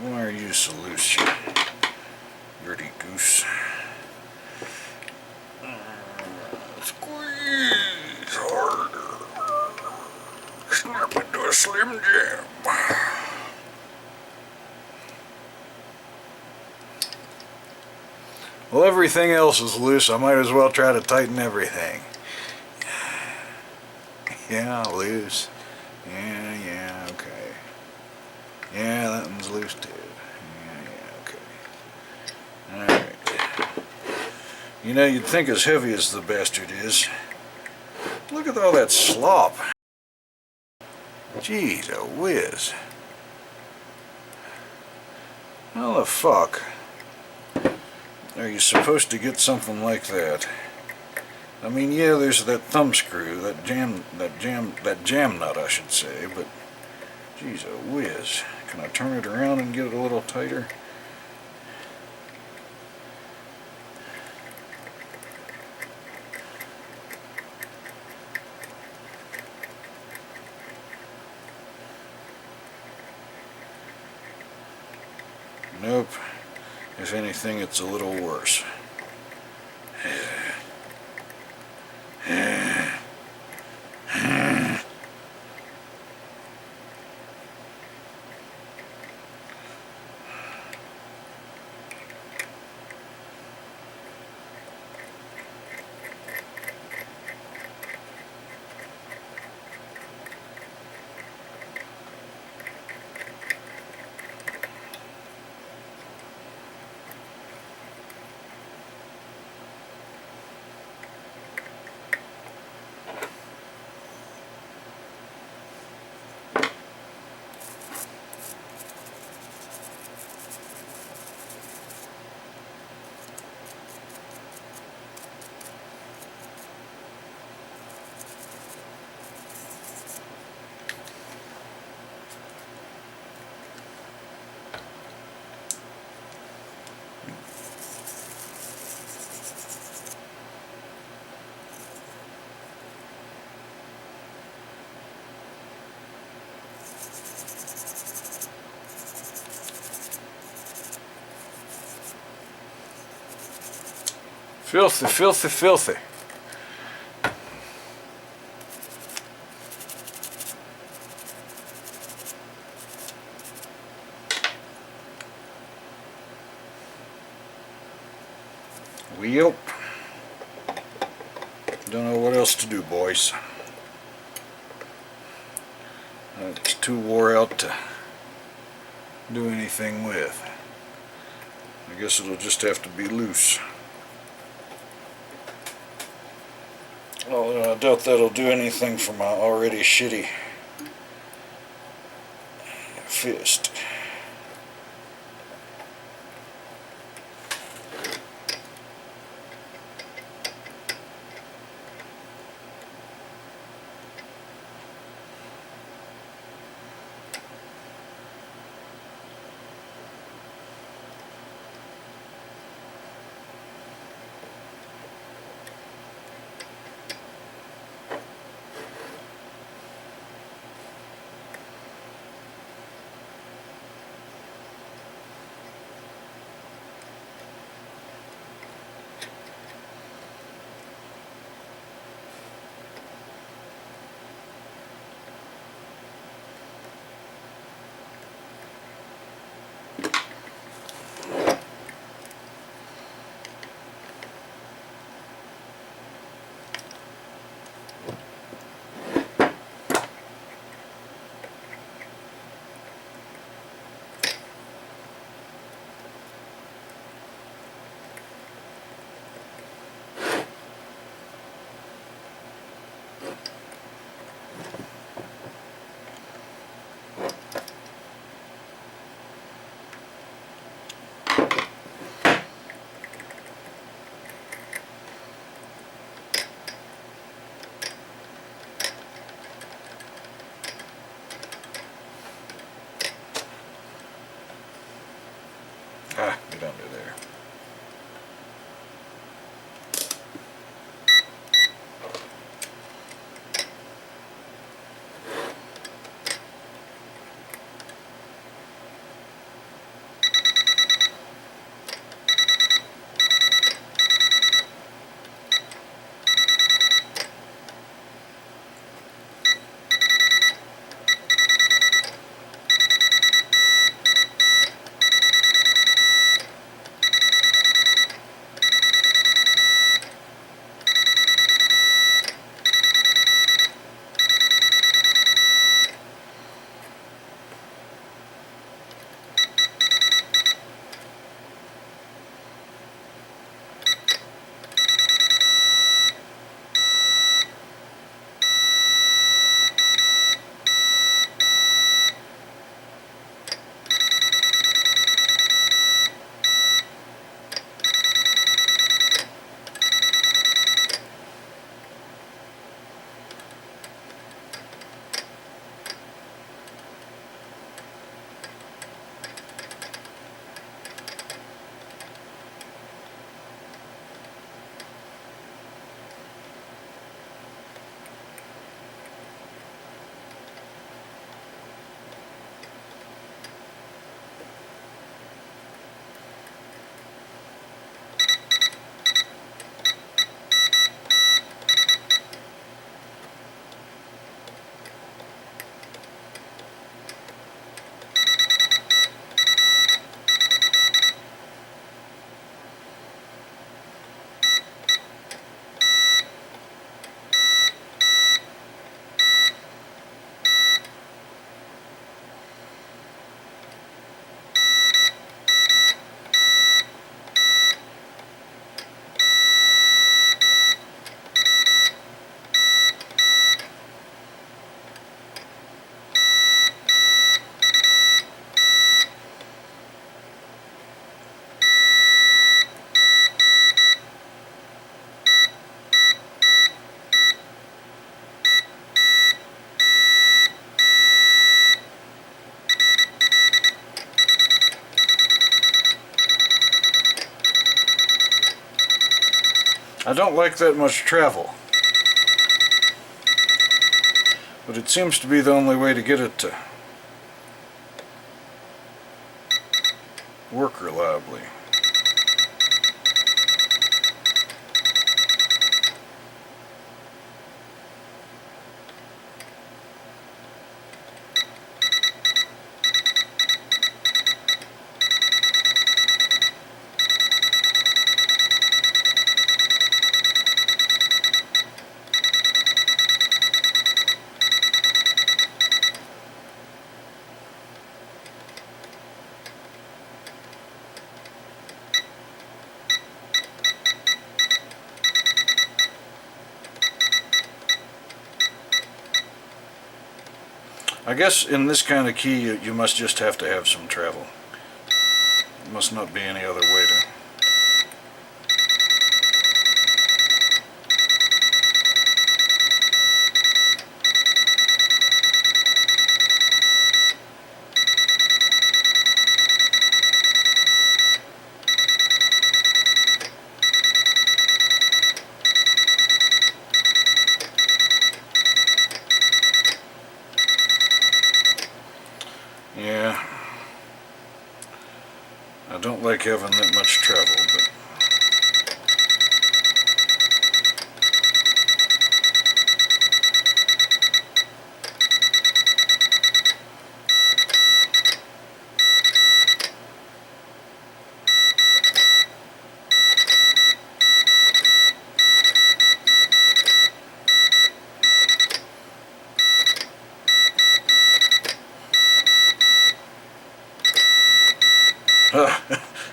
Why are you so loose, you dirty goose? Squeeze harder. Snap into a Slim Jim. Well, everything else is loose. I might as well try to tighten everything. Yeah, loose. Yeah, okay. Yeah, that one's loose too. Yeah, okay. Alright. You know, you'd think as heavy as the bastard is. Look at all that slop. Jeez, a whiz. How the fuck are you supposed to get something like that? I mean, yeah, there's that thumb screw, that jam nut, I should say, but jeez, a whiz. Can I turn it around and get it a little tighter? Nope. If anything, it's a little worse. Filthy, filthy, filthy. Yep. Don't know what else to do, boys. It's too wore out to do anything with. I guess it'll just have to be loose. Well, I doubt that'll do anything for my already shitty fist. don't like that much travel. But it seems to be the only way to get it to work reliably. I guess in this kind of key you must just have to have some travel. There must not be any other way to... Yeah, I don't like having that much travel, but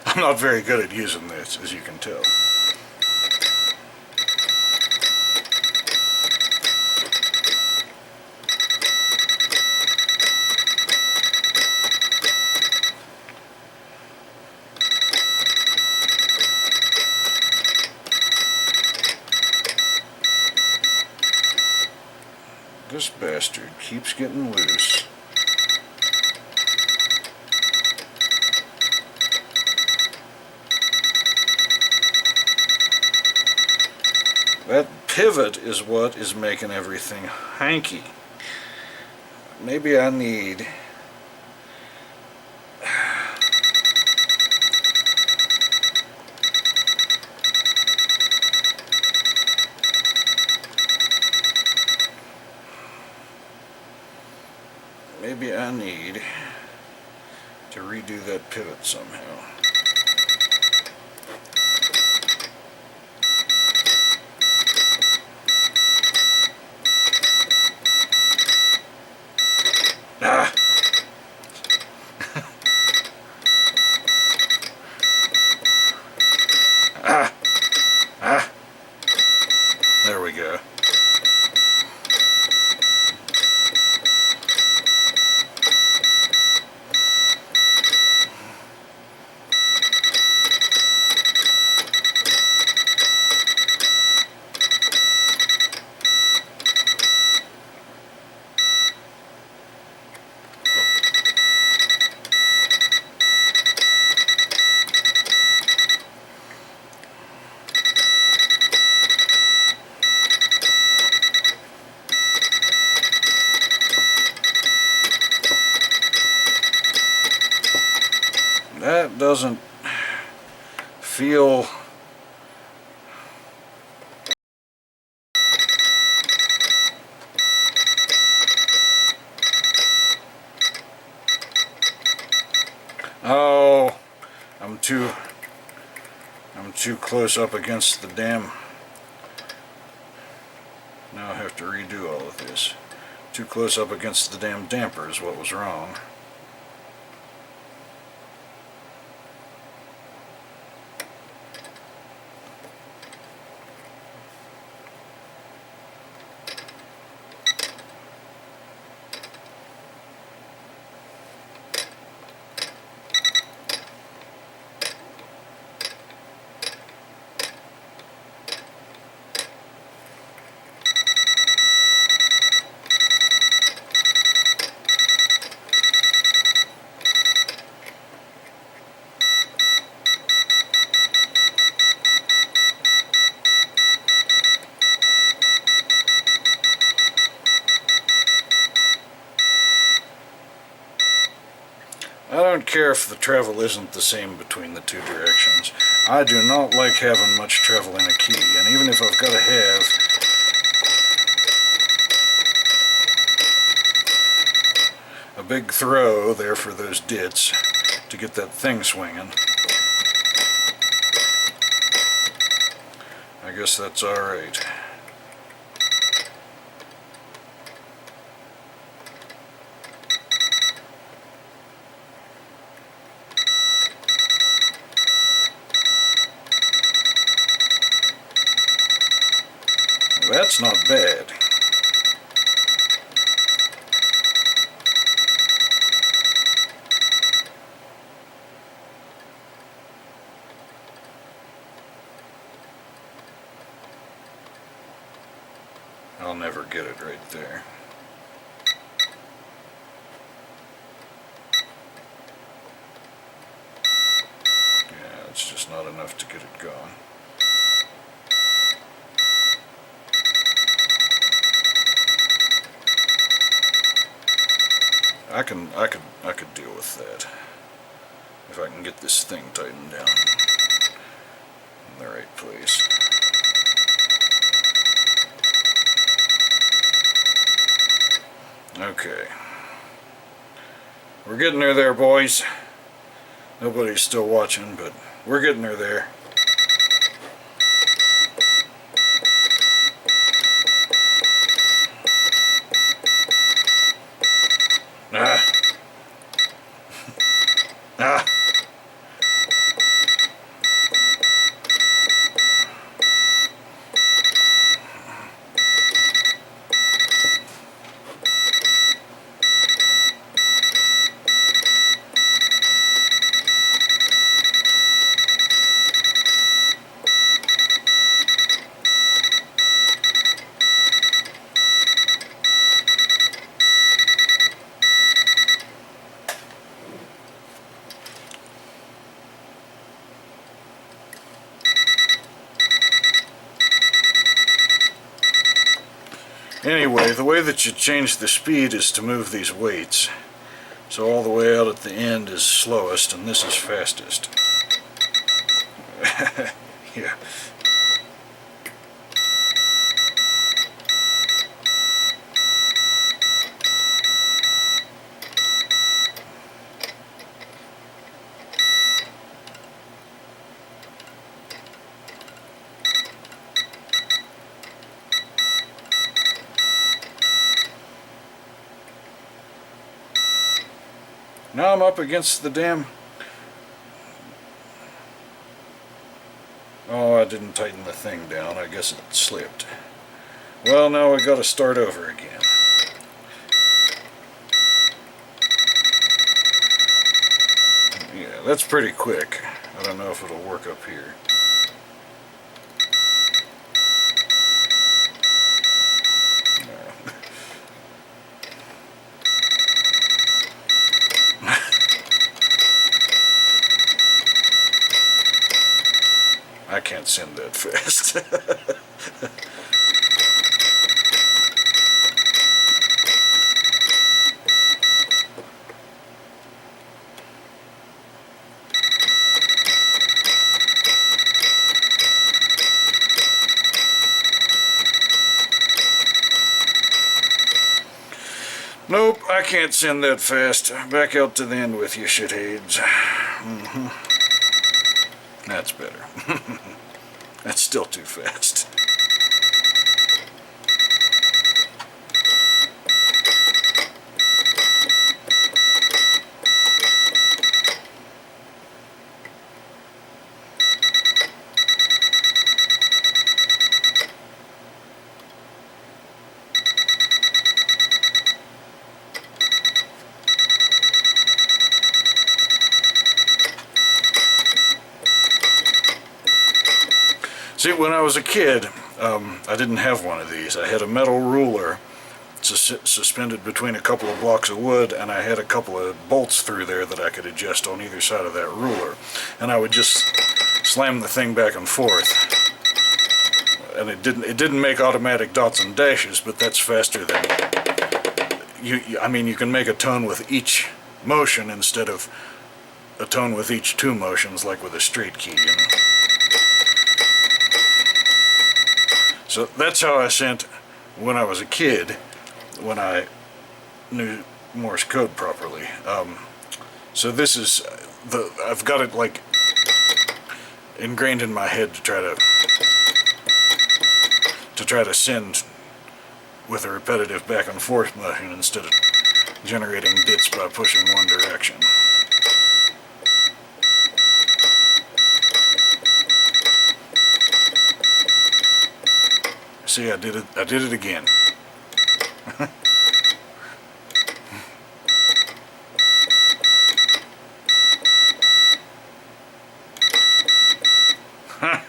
I'm not very good at using this, as you can tell. This bastard keeps getting loose. That pivot is what is making everything hanky. Maybe I need... Maybe I need to redo that pivot somehow. Ah! Ah! Ah! There we go. That doesn't feel... Oh, I'm too close up against the damn... Now I have to redo all of this. Too close up against the damn damper is what was wrong. don't care if the travel isn't the same between the two directions. I do not like having much travel in a key, and even if I've got to have a big throw there for those dits to get that thing swinging, I guess that's alright. That's not bad. I'll never get it right there. Yeah, it's just not enough to get it going. I could deal with that if I can get this thing tightened down in the right place. Okay. We're getting there, boys. Nobody's still watching, but we're getting there. Ah. Ah. Anyway, the way that you change the speed is to move these weights. So all the way out at the end is slowest, and this is fastest. Yeah. Now I'm up against the damn... Oh, I didn't tighten the thing down. I guess it slipped. Well, now we got to start over again. Yeah, that's pretty quick. I don't know if it'll work up here. I can't send that fast. Nope, I can't send that fast. Back out to the end with you, shitheads. That's better. That's still too fast. See, when I was a kid, I didn't have one of these. I had a metal ruler suspended between a couple of blocks of wood, and I had a couple of bolts through there that I could adjust on either side of that ruler. And I would just slam the thing back and forth. And it didn't make automatic dots and dashes, but that's faster than... I mean, you can make a tone with each motion instead of a tone with each two motions, like with a straight key, you know. So that's how I sent when I was a kid, when I knew Morse code properly. So this is I've got it like ingrained in my head to try to send with a repetitive back and forth motion instead of generating bits by pushing one direction. See, I did it again. Ah!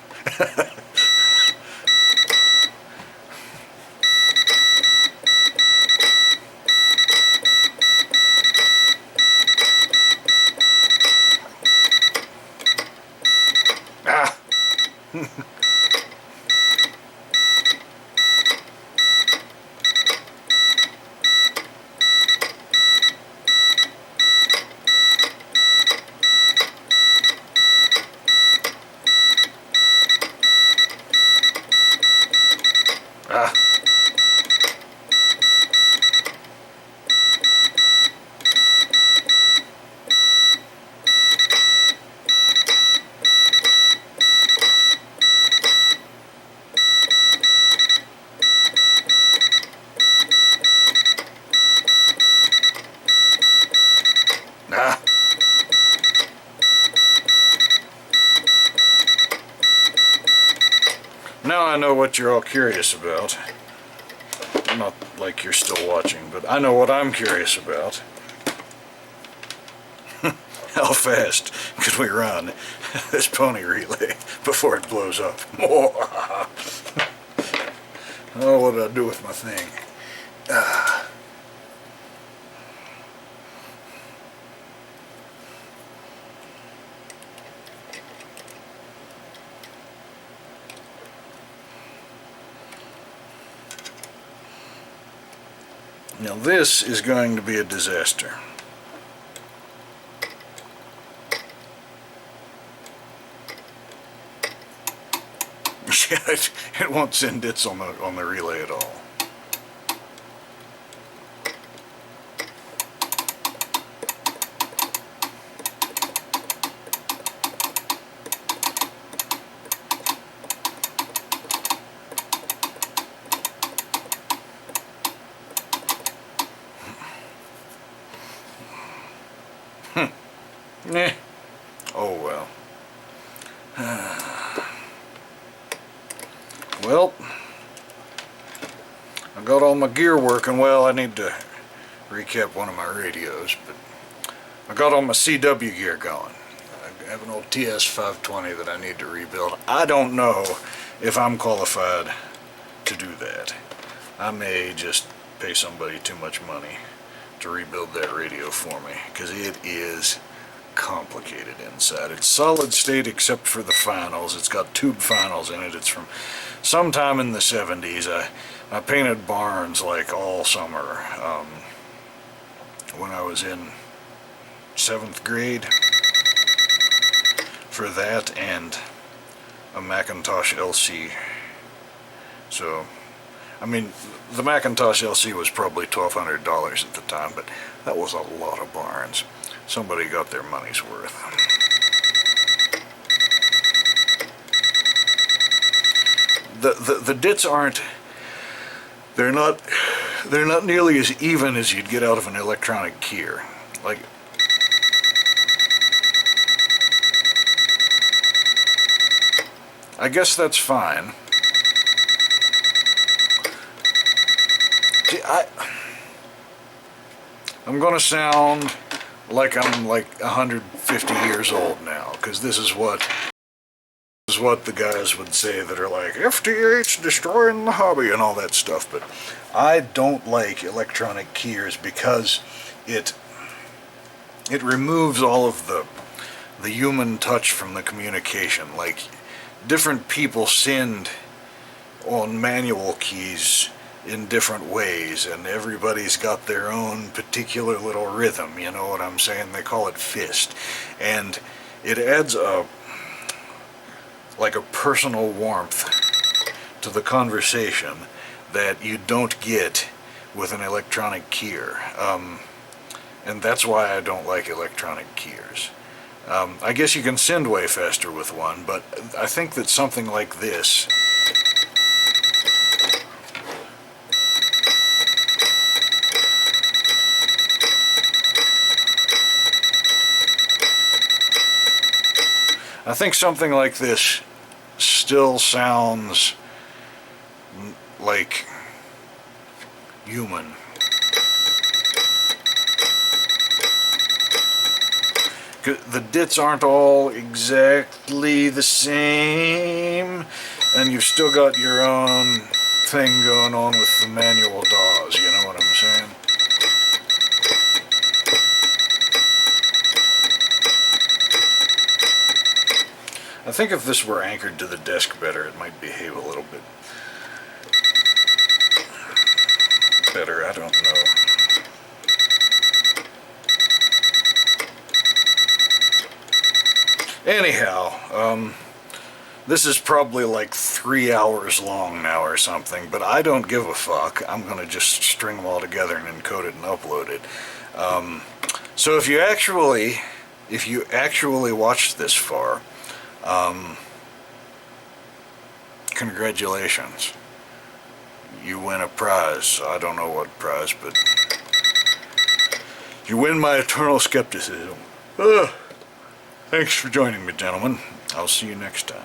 Ah! Ah! Now I know what you're all curious about. Not like you're still watching, but I know what I'm curious about. How fast could we run this pony relay before it blows up? Oh, what did I do with my thing? Now this is going to be a disaster. It won't send bits on the relay at all. Eh. Oh well. Well, I got all my gear working. Well, I need to recap one of my radios, but I got all my CW gear going. I have an old TS520 that I need to rebuild. I don't know if I'm qualified to do that. I may just pay somebody too much money to rebuild that radio for me, because it is complicated inside. It's solid state except for the finals. It's got tube finals in it. It's from sometime in the 70s. I painted barns like all summer when I was in 7th grade for that and a Macintosh LC. So, I mean, the Macintosh LC was probably $1,200 at the time, but that was a lot of barns. Somebody got their money's worth. The dits aren't, they're not nearly as even as you'd get out of an electronic keyer. Like, I guess that's fine. See, I'm gonna sound like I'm like 150 years old now, because this is what the guys would say that are like, FTH destroying the hobby and all that stuff. But I don't like electronic keyers because it removes all of the human touch from the communication. Like, different people send on manual keys in different ways, and everybody's got their own particular little rhythm, you know what I'm saying? They call it fist. And it adds like a personal warmth to the conversation that you don't get with an electronic keyer. And that's why I don't like electronic keyers. I guess you can send way faster with one, but I think that something like this still sounds like human. The dits aren't all exactly the same, and you've still got your own thing going on with the manual DAWs, you know what I'm saying? I think if this were anchored to the desk better, it might behave a little bit better, I don't know. Anyhow, this is probably like 3 hours long now or something, but I don't give a fuck. I'm going to just string them all together and encode it and upload it. So if you actually watched this far, congratulations. You win a prize. I don't know what prize, but you win my eternal skepticism. Thanks for joining me, gentlemen. I'll see you next time.